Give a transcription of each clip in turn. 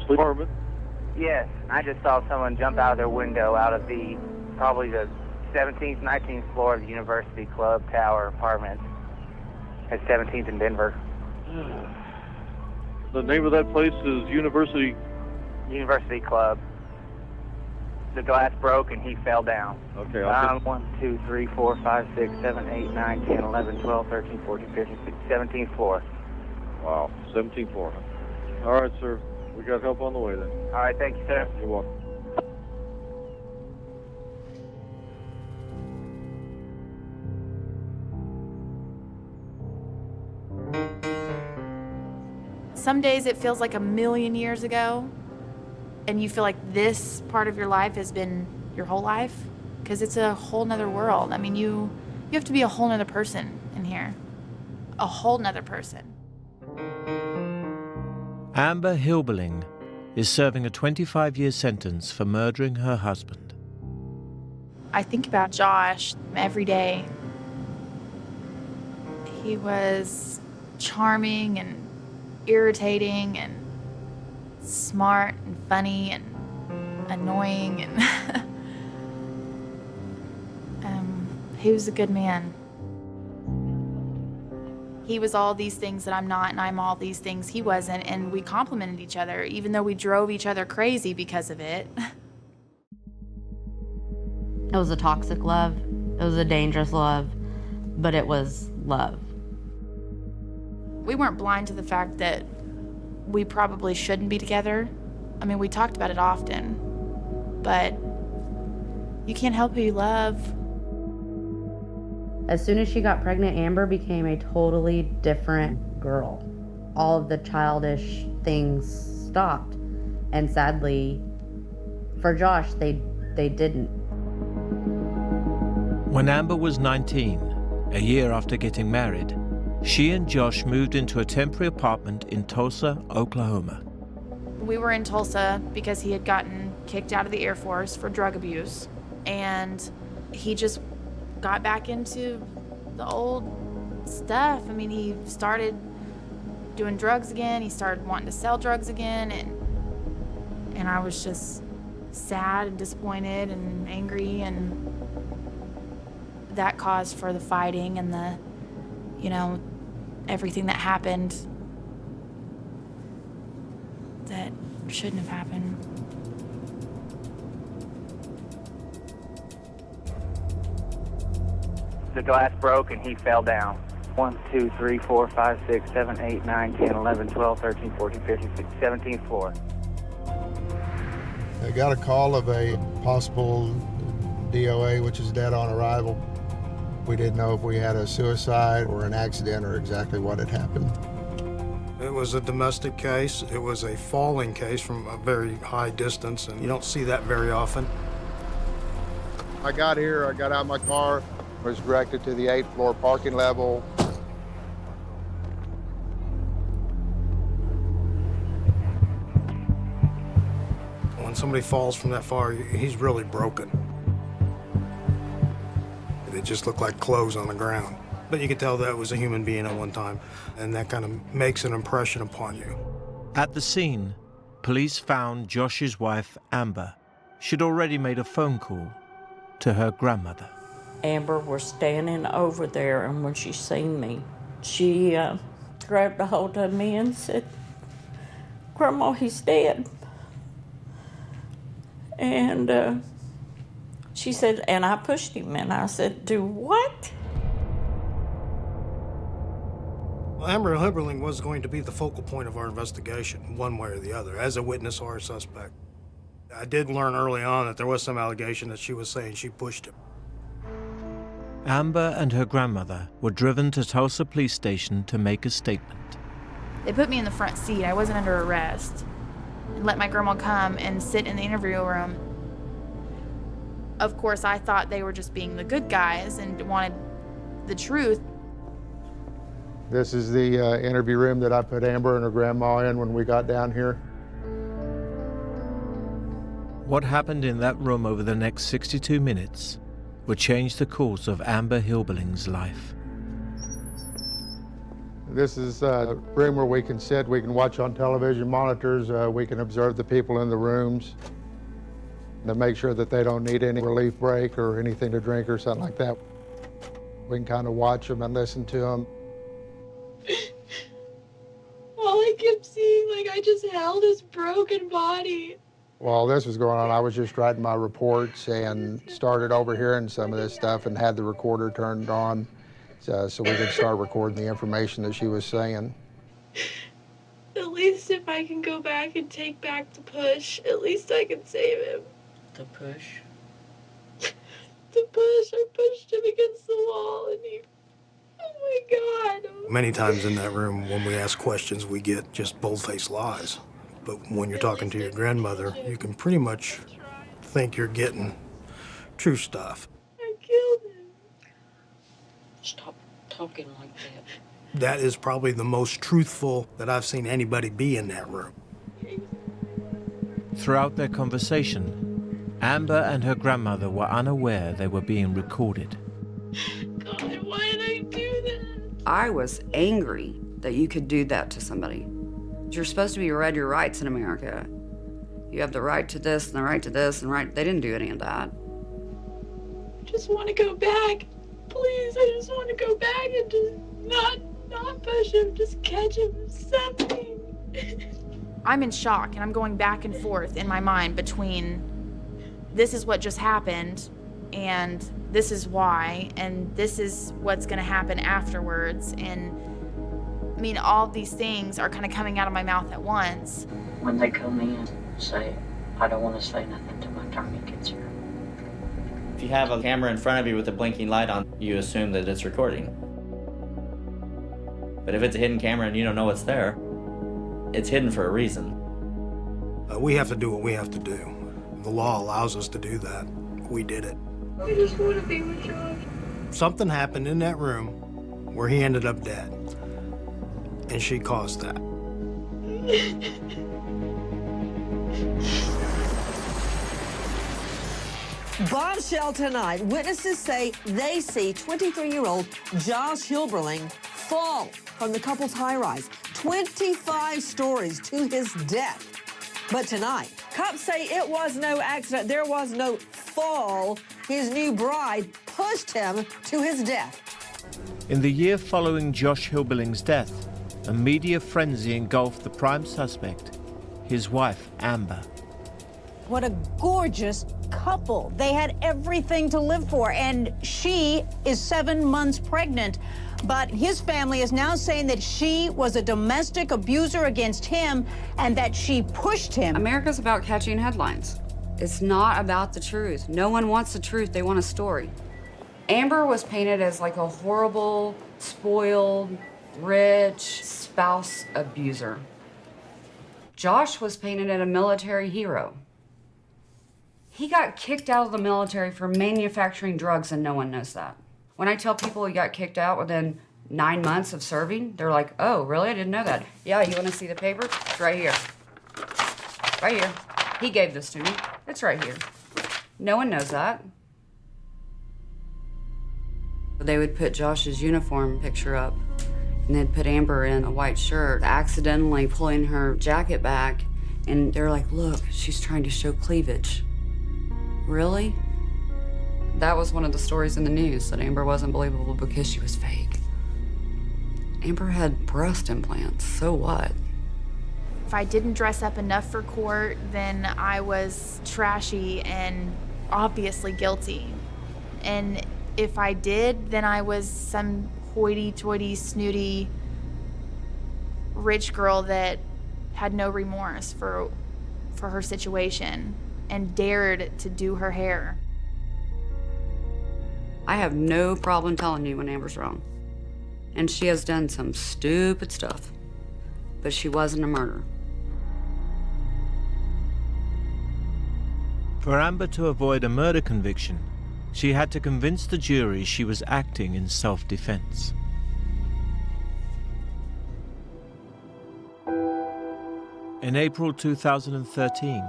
police department? Yes, I just saw someone jump out of their window out of probably the 17th, 19th floor of the University Club Tower apartments at 17th and Denver. The name of that place is University Club. The glass broke and he fell down. Okay, 1, 2, 3, 4, 5, 6, 7, 8, 9, 10, 11, 12, 13, 14, 15, 16, 17th floor. Wow, 17th floor. All right, sir. We got help on the way then. All right, thank you, sir. You're welcome. Some days it feels like a million years ago, and you feel like this part of your life has been your whole life, because it's a whole nother world. I mean, you have to be a whole nother person in here. A whole nother person. Amber Hilberling is serving a 25-year sentence for murdering her husband. I think about Josh every day. He was charming and irritating and smart and funny and annoying, and he was a good man. He was all these things that I'm not, and I'm all these things he wasn't, and we complimented each other, even though we drove each other crazy because of it. It was a toxic love. It was a dangerous love, but it was love. We weren't blind to the fact that we probably shouldn't be together. I mean, we talked about it often, but you can't help who you love. As soon as she got pregnant, Amber became a totally different girl. All of the childish things stopped. And sadly, for Josh, they didn't. When Amber was 19, a year after getting married, she and Josh moved into a temporary apartment in Tulsa, Oklahoma. We were in Tulsa because he had gotten kicked out of the Air Force for drug abuse, and he just got back into the old stuff. I mean, he started doing drugs again. He started wanting to sell drugs again, and I was just sad and disappointed and angry, and that caused for the fighting and the, everything that happened that shouldn't have happened. The glass broke and he fell down. 1, 2, 3, 4, 5, 6, 7, 8, 9, 10, 11, 12, 13, 14, 15, 16, 17th floor. I got a call of a possible DOA, which is dead on arrival. We didn't know if we had a suicide or an accident or exactly what had happened. It was a domestic case. It was a falling case from a very high distance, and you don't see that very often. I got here, I got out of my car, was directed to the 8th floor parking level. When somebody falls from that far, he's really broken. It just looked like clothes on the ground. But you could tell that was a human being at one time, and that kind of makes an impression upon you. At the scene, police found Josh's wife, Amber. She'd already made a phone call to her grandmother. Amber was standing over there, and when she seen me, she grabbed a hold of me and said, "Grandma, he's dead." And she said, and I pushed him, and I said, "Do what?" Well, Amber Hilberling was going to be the focal point of our investigation, one way or the other, as a witness or a suspect. I did learn early on that there was some allegation that she was saying she pushed him. Amber and her grandmother were driven to Tulsa Police Station to make a statement. They put me in the front seat. I wasn't under arrest. And let my grandma come and sit in the interview room. Of course, I thought they were just being the good guys and wanted the truth. This is the interview room that I put Amber and her grandma in when we got down here. What happened in that room over the next 62 minutes would change the course of Amber Hilberling's life. This is a room where we can sit, we can watch on television monitors, we can observe the people in the rooms to make sure that they don't need any relief break or anything to drink or something like that. We can kind of watch them and listen to them. All I kept seeing, like, I just held his broken body. While this was going on, I was just writing my reports and started overhearing some of this stuff and had the recorder turned on so we could start recording the information that she was saying. At least if I can go back and take back the push, at least I can save him. The push? The push, I pushed him against the wall and he, oh my God. Many times in that room, when we ask questions, we get just bold-faced lies. But when you're talking to your grandmother, you can pretty much think you're getting true stuff. I killed him. Stop talking like that. That is probably the most truthful that I've seen anybody be in that room. Throughout their conversation, Amber and her grandmother were unaware they were being recorded. God, why did I do that? I was angry that you could do that to somebody. You're supposed to be read your rights in America. You have the right to this and the right to this and right. They didn't do any of that. I just want to go back. Please, I just want to go back and just not push him, just catch him, something. I'm in shock and I'm going back and forth in my mind between this is what just happened and this is why and this is what's going to happen afterwards. And I mean, all these things are kind of coming out of my mouth at once. When they come in, say, I don't want to say nothing until my attorney gets here. If you have a camera in front of you with a blinking light on, you assume that it's recording. But if it's a hidden camera and you don't know what's there, it's hidden for a reason. We have to do what we have to do. The law allows us to do that. We did it. I just want to be with Josh. Something happened in that room where he ended up dead. And she caused that. Bombshell tonight. Witnesses say they see 23-year-old Josh Hilberling fall from the couple's high-rise. 25 stories to his death. But tonight, cops say it was no accident. There was no fall. His new bride pushed him to his death. In the year following Josh Hilberling's death, a media frenzy engulfed the prime suspect, his wife, Amber. What a gorgeous couple. They had everything to live for, and she is 7 months pregnant. But his family is now saying that she was a domestic abuser against him and that she pushed him. America's about catching headlines. It's not about the truth. No one wants the truth. They want a story. Amber was painted as like a horrible, spoiled, rich spouse abuser. Josh was painted as a military hero. He got kicked out of the military for manufacturing drugs and no one knows that. When I tell people he got kicked out within 9 months of serving, they're like, oh, really? I didn't know that. Yeah, you want to see the paper? It's right here. Right here. He gave this to me. It's right here. No one knows that. They would put Josh's uniform picture up, and they'd put Amber in a white shirt, accidentally pulling her jacket back, and they're like, look, she's trying to show cleavage. Really? That was one of the stories in the news, that Amber wasn't believable because she was fake. Amber had breast implants, so what? If I didn't dress up enough for court, then I was trashy and obviously guilty. And if I did, then I was some hoity-toity, snooty, rich girl that had no remorse for her situation and dared to do her hair. I have no problem telling you when Amber's wrong. And she has done some stupid stuff. But she wasn't a murderer. For Amber to avoid a murder conviction, she had to convince the jury she was acting in self-defense. In April 2013,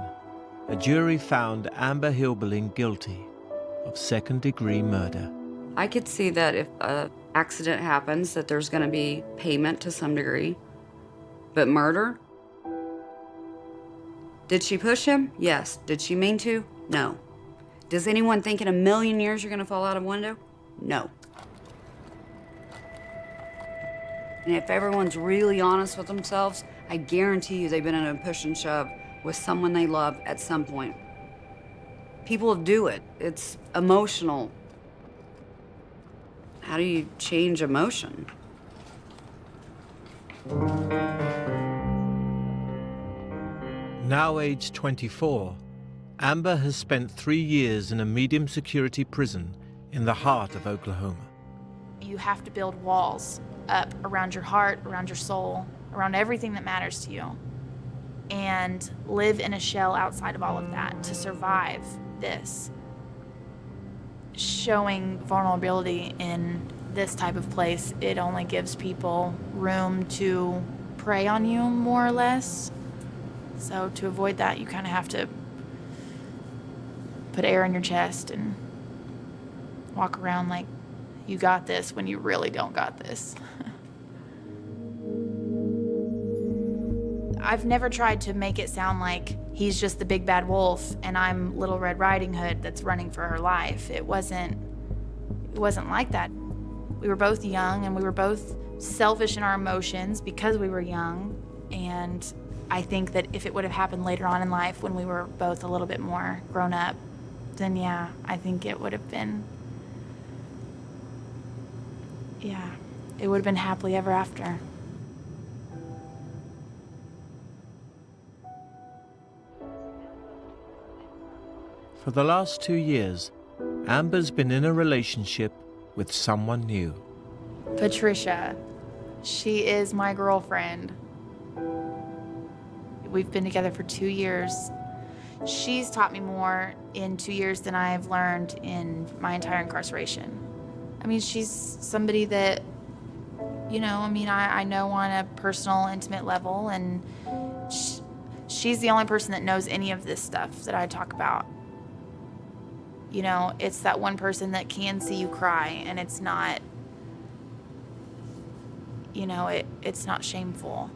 a jury found Amber Hilberling guilty of second-degree murder. I could see that if an accident happens, that there's going to be payment to some degree. But murder? Did she push him? Yes. Did she mean to? No. Does anyone think in a million years you're going to fall out of a window? No. And if everyone's really honest with themselves, I guarantee you they've been in a push and shove with someone they love at some point. People do it. It's emotional. How do you change emotion? Now aged 24, Amber has spent 3 years in a medium security prison in the heart of Oklahoma. You have to build walls up around your heart, around your soul, around everything that matters to you, and live in a shell outside of all of that to survive this. Showing vulnerability in this type of place, it only gives people room to prey on you, more or less. So to avoid that, you kind of have to put air in your chest and walk around like you got this when you really don't got this. I've never tried to make it sound like he's just the big bad wolf and I'm Little Red Riding Hood that's running for her life. It wasn't like that. We were both young and we were both selfish in our emotions because we were young. And I think that if it would have happened later on in life when we were both a little bit more grown up, then yeah, I think it would have been, it would have been happily ever after. For the last 2 years, Amber's been in a relationship with someone new. Patricia, she is my girlfriend. We've been together for 2 years. She's taught me more in 2 years than I've learned in my entire incarceration. I mean, she's somebody that, I know on a personal, intimate level, and she's the only person that knows any of this stuff that I talk about. It's that one person that can see you cry, and it's not, it's not shameful.